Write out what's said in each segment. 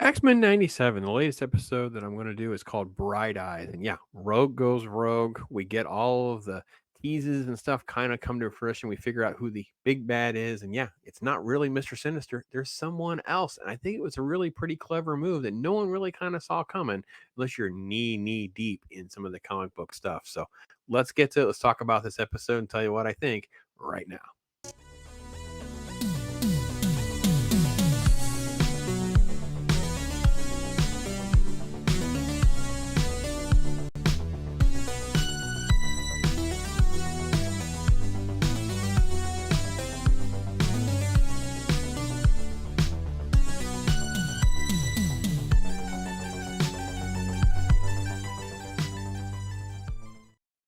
X-Men 97, the latest episode that I'm going to do is called Bright Eyes. And yeah, Rogue goes rogue. We get all of the teases and stuff kind of come to fruition. We figure out who the big bad is. And yeah, it's not really Mr. Sinister. There's someone else. And I think it was a really pretty clever move that no one really kind of saw coming unless you're knee deep in some of the comic book stuff. So let's get to it. Let's talk about this episode and tell you what I think right now.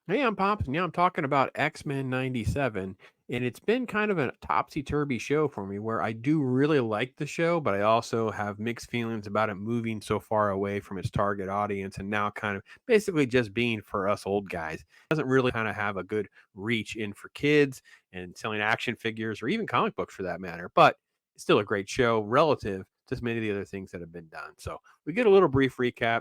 Hey, I'm Pops, and yeah, I'm talking about X-Men 97, and it's been kind of a topsy-turvy show for me where I do really like the show, but I also have mixed feelings about it moving so far away from its target audience and now kind of basically just being for us old guys. It doesn't really kind of have a good reach in for kids and selling action figures or even comic books for that matter, but it's still a great show relative to many of the other things that have been done. So we get a little brief recap,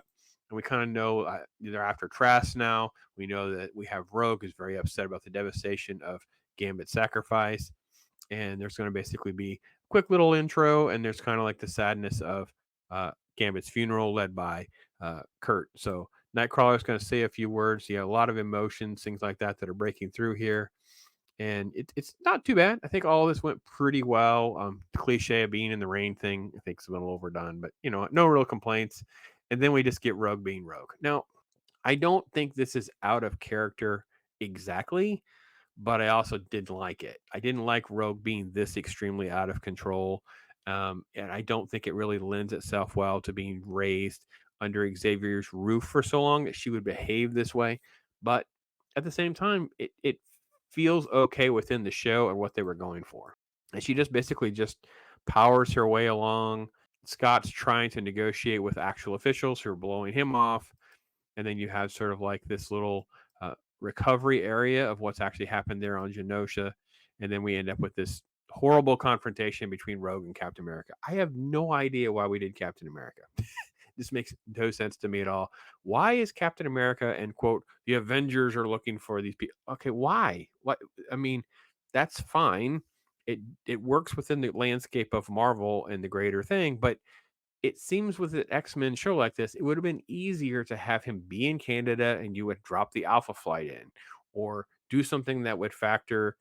and we kind of know they're after Trask now. We know that we have Rogue who's very upset about the devastation of Gambit's sacrifice. And there's going to basically be a quick little intro, and there's kind of like the sadness of Gambit's funeral led by Kurt. So Nightcrawler is going to say a few words. You have a lot of emotions, things like that are breaking through here. And it's not too bad. I think all of this went pretty well. The cliche of being in the rain thing, I think, is a little overdone, but no real complaints. And then we just get Rogue being Rogue. Now, I don't think this is out of character exactly, but I also didn't like it. I didn't like Rogue being this extremely out of control. And I don't think it really lends itself well to being raised under Xavier's roof for so long that she would behave this way. But at the same time, it feels okay within the show and what they were going for. And she just basically just powers her way along. Scott's trying to negotiate with actual officials who are blowing him off, and then you have sort of like this little recovery area of what's actually happened there on Genosha, and then we end up with this horrible confrontation between Rogue and Captain America. I have no idea why we did Captain America. This makes no sense to me at all. Why is Captain America and quote the Avengers are looking for these people? Okay, why? What? I mean, that's fine. It works within the landscape of Marvel and the greater thing, but it seems with an X-Men show like this, it would have been easier to have him be in Canada and you would drop the Alpha Flight in, or do something that would factor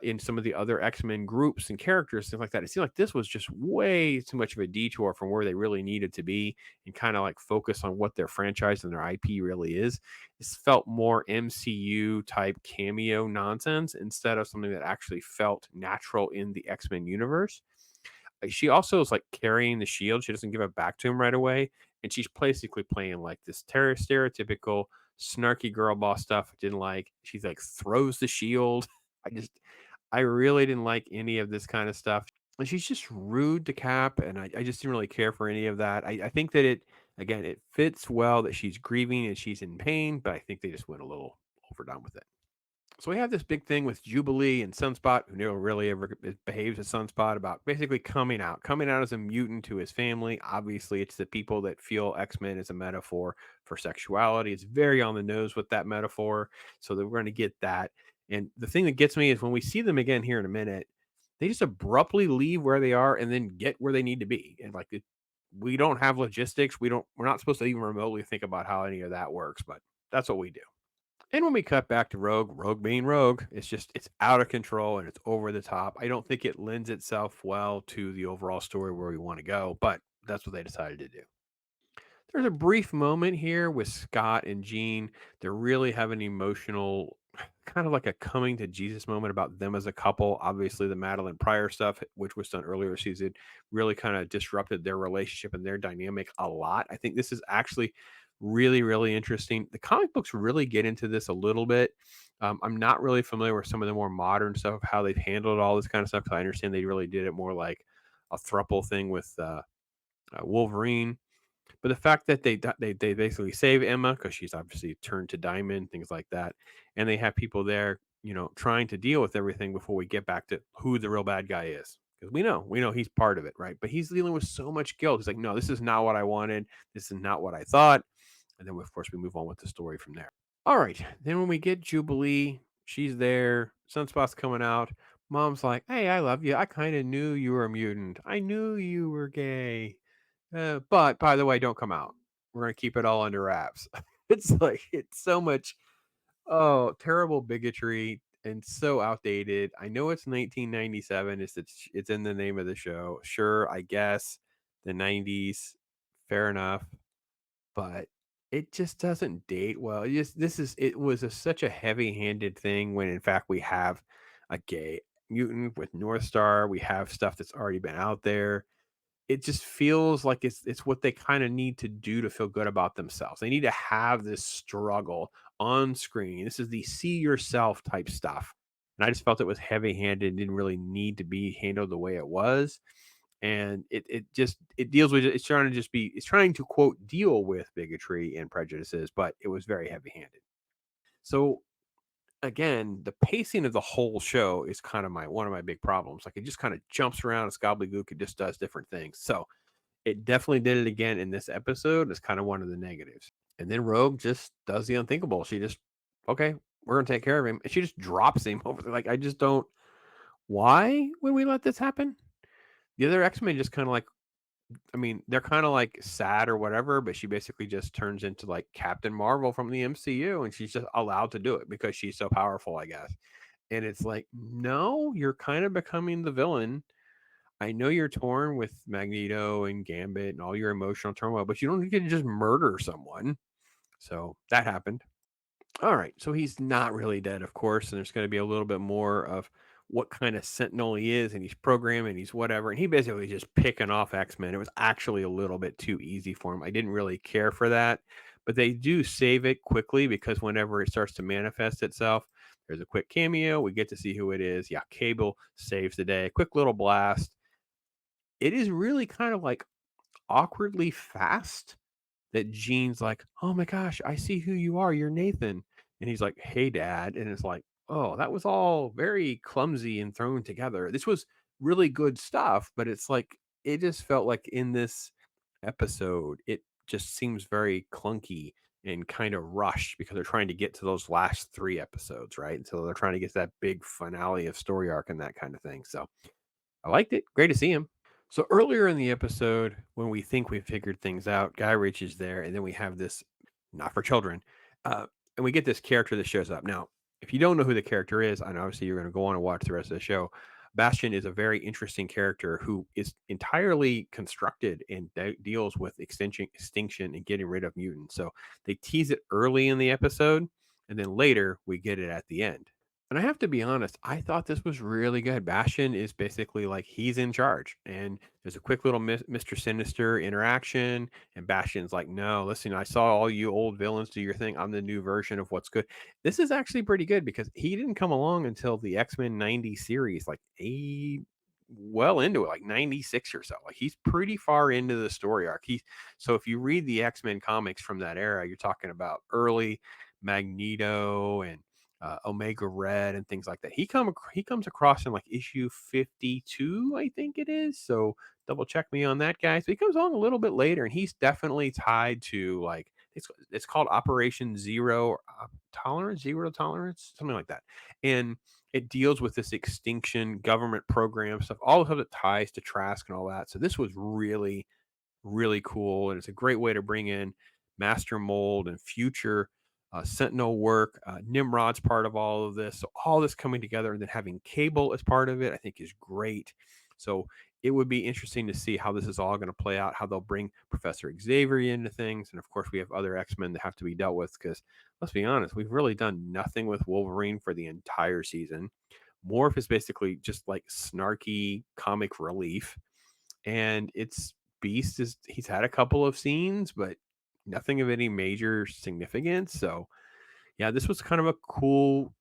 in some of the other X-Men groups and characters, things like that. It seemed like this was just way too much of a detour from where they really needed to be and kind of like focus on what their franchise and their IP really is. This felt more MCU type cameo nonsense instead of something that actually felt natural in the X-Men universe. She also is like carrying the shield. She doesn't give it back to him right away. And she's basically playing like this stereotypical snarky girl boss stuff. I didn't like. She's like throws the shield. I really didn't like any of this kind of stuff. And she's just rude to Cap. And I just didn't really care for any of that. I think that again, it fits well that she's grieving and she's in pain, but I think they just went a little overdone with it. So we have this big thing with Jubilee and Sunspot, who never really ever behaves as Sunspot, about basically coming out as a mutant to his family. Obviously, it's the people that feel X-Men is a metaphor for sexuality. It's very on the nose with that metaphor. So that we're going to get that. And the thing that gets me is when we see them again here in a minute, they just abruptly leave where they are and then get where they need to be. And like we don't have logistics. We're not supposed to even remotely think about how any of that works, but that's what we do. And when we cut back to Rogue being Rogue, it's out of control and it's over the top. I don't think it lends itself well to the overall story where we want to go, but that's what they decided to do. There's a brief moment here with Scott and Jean. They really have an emotional, kind of like a coming to Jesus moment about them as a couple. Obviously, the Madeline Pryor stuff, which was done earlier season, really kind of disrupted their relationship and their dynamic a lot. I think this is actually really interesting. The comic books really get into this a little bit. I'm not really familiar with some of the more modern stuff of how they've handled all this kind of stuff, because I understand they really did it more like a thruple thing with Wolverine. But the fact that they basically save Emma because she's obviously turned to Diamond, things like that, and they have people there, trying to deal with everything before we get back to who the real bad guy is. because we know he's part of it, right? But he's dealing with so much guilt. He's like, no, this is not what I wanted. This is not what I thought. And then, of course, we move on with the story from there. All right. Then when we get Jubilee, she's there. Sunspot's coming out. Mom's like, hey, I love you. I kind of knew you were a mutant. I knew you were gay. But by the way, don't come out. We're going to keep it all under wraps. It's like, it's so much, oh, terrible bigotry and so outdated. I know it's 1997. It's in the name of the show. Sure, I guess the 90s. Fair enough, but it just doesn't date well. It was such a heavy-handed thing when in fact we have a gay mutant with North Star. We have stuff that's already been out there. It just feels like it's what they kind of need to do to feel good about themselves. They need to have this struggle on screen. This is the see yourself type stuff. And I just felt it was heavy-handed, didn't really need to be handled the way it was. And it deals with it's trying to quote deal with bigotry and prejudices, but it was very heavy-handed. So again, the pacing of the whole show is kind of my one of my big problems. Like it just kind of jumps around, it's gobbledygook, it just does different things. So it definitely did it again in this episode. It's kind of one of the negatives. And then Rogue just does the unthinkable. She just, okay, we're gonna take care of him. And she just drops him over there. Like I just don't. Why would we let this happen? The other X-Men just kind of like, I mean, they're kind of like sad or whatever, but she basically just turns into like Captain Marvel from the MCU, and she's just allowed to do it because she's so powerful, I guess. And it's like, no, you're kind of becoming the villain. I know you're torn with Magneto and Gambit and all your emotional turmoil, but you don't need to just murder someone. So that happened. All right. So he's not really dead, of course. And there's going to be a little bit more of what kind of Sentinel he is. And he's programming, he's whatever. And he basically just picking off X-Men. It was actually a little bit too easy for him. I didn't really care for that. But they do save it quickly because whenever it starts to manifest itself, there's a quick cameo. We get to see who it is. Yeah, Cable saves the day. Quick little blast. It is really kind of like awkwardly fast that Gene's like, "Oh my gosh, I see who you are. You're Nathan." And he's like, "Hey, Dad." And it's like, "Oh, that was all very clumsy and thrown together. This was really good stuff, but it's like it just felt like in this episode, it just seems very clunky and kind of rushed because they're trying to get to those last 3 episodes, right? And so they're trying to get to that big finale of story arc and that kind of thing. So I liked it. Great to see him. So earlier in the episode, when we think we've figured things out, Guy Ritchie is there, and then we have this not for children, and we get this character that shows up. Now, if you don't know who the character is, and obviously you're going to go on and watch the rest of the show, Bastion is a very interesting character who is entirely constructed and deals with extinction, and getting rid of mutants. So they tease it early in the episode, and then later we get it at the end. And I have to be honest, I thought this was really good. Bastion is basically like he's in charge, and there's a quick little Mr. Sinister interaction, and Bastion's like, "No, listen, I saw all you old villains do your thing. I'm the new version of what's good." This is actually pretty good because he didn't come along until the X-Men 90 series, like well into it, like 96 or so. Like he's pretty far into the story arc. So if you read the X-Men comics from that era, you're talking about early Magneto and Omega Red and things like that. He comes across in like issue 52, I think it is. So double check me on that, guys. But he comes on a little bit later, and he's definitely tied to like it's called Operation Zero Tolerance, Zero Tolerance, something like that, and it deals with this extinction government program stuff, all of it ties to Trask and all that. So this was really really cool, and it's a great way to bring in Master Mold and future Sentinel work. Nimrod's part of all of this, so all this coming together, and then having Cable as part of it, I think is great. So it would be interesting to see how this is all going to play out, how they'll bring Professor Xavier into things, and of course we have other X-Men that have to be dealt with. Because let's be honest, we've really done nothing with Wolverine for the entire season. Morph is basically just like snarky comic relief, and it's Beast is he's had a couple of scenes, but nothing of any major significance. So yeah, this was kind of a cool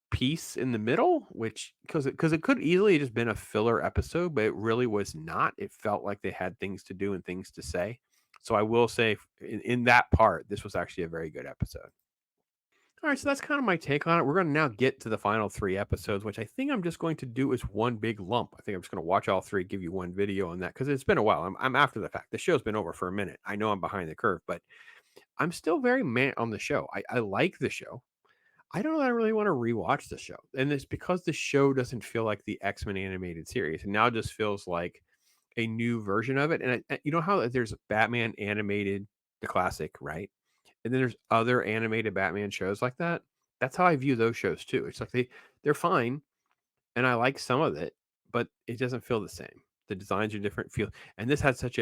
piece in the middle, which because it could easily have just been a filler episode, but it really was not. It felt like they had things to do and things to say. So I will say in that part, this was actually a very good episode. All right, so that's kind of my take on it. We're going to now get to the final 3 episodes, which I think I'm just going to do as one big lump. I think I'm just going to watch all three, give you one video on that because it's been a while. I'm after the fact. The show's been over for a minute. I know I'm behind the curve, but I'm still very on the show. I like the show. I don't know that I really want to rewatch the show. And it's because the show doesn't feel like the X-Men animated series. It now just feels like a new version of it. And you know how there's Batman animated, the classic, right? And then there's other animated Batman shows like that. That's how I view those shows too. It's like they're fine, and I like some of it, but it doesn't feel the same. The designs are different. And this had such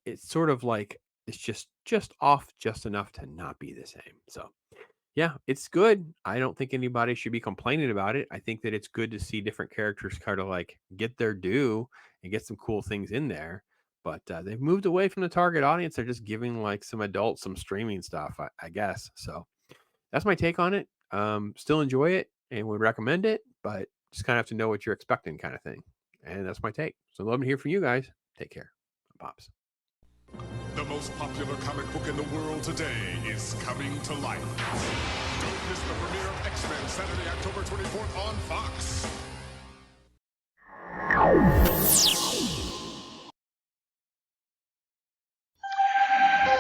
it's sort of like it's just off just enough to not be the same. So yeah, it's good. I don't think anybody should be complaining about it. I think that it's good to see different characters kind of like get their due and get some cool things in there. But they've moved away from the target audience. They're just giving like some adults some streaming stuff, I guess. So that's my take on it. Still enjoy it and would recommend it, but just kind of have to know what you're expecting, kind of thing. And that's my take. So love to hear from you guys. Take care. Pops. The most popular comic book in the world today is coming to life. Don't miss the premiere of X-Men Saturday, October 24th on Fox.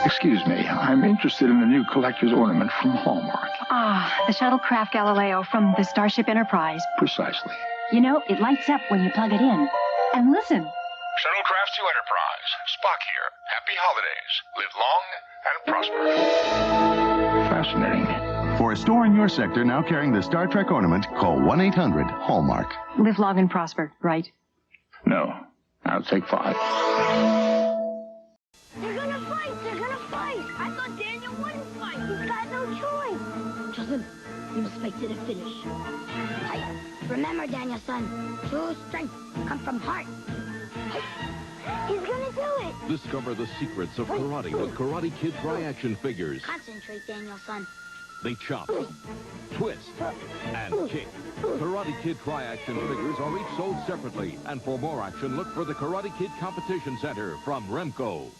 Excuse me, I'm interested in the new collector's ornament from Hallmark. Ah, the shuttlecraft Galileo from the Starship Enterprise. Precisely. You know, it lights up when you plug it in. And listen. Shuttlecraft to Enterprise. Spock here. Happy holidays. Live long and prosper. Fascinating. For a store in your sector now carrying the Star Trek ornament, call 1-800-HALLMARK. Live long and prosper, right? No. I'll take 5. They're gonna fight! They're gonna fight! I thought Daniel wouldn't fight! He's got no choice! Justin, you must fight to the finish. Hey, remember, Daniel, son, true strength comes from heart. Hey, he's gonna do it! Discover the secrets of karate with Karate Kid Tri-Action figures. Concentrate, Daniel, son. They chop, twist, and kick. Karate Kid Tri-Action figures are each sold separately. And for more action, look for the Karate Kid Competition Center from Remco.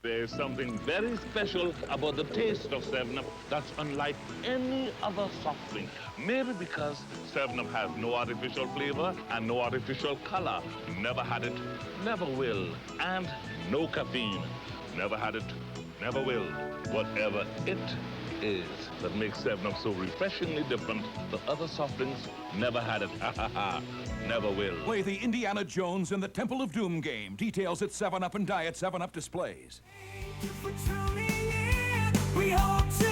There's something very special about the taste of 7-Up that's unlike any other soft drink. Maybe because 7-Up has no artificial flavor and no artificial color. Never had it, never will. And no caffeine. Never had it, never will. Whatever it is that makes 7-Up so refreshingly different, the other soft drinks never had it. Never will. Play the Indiana Jones and the Temple of Doom game. Details at 7-Up and Diet 7-Up displays. We hope to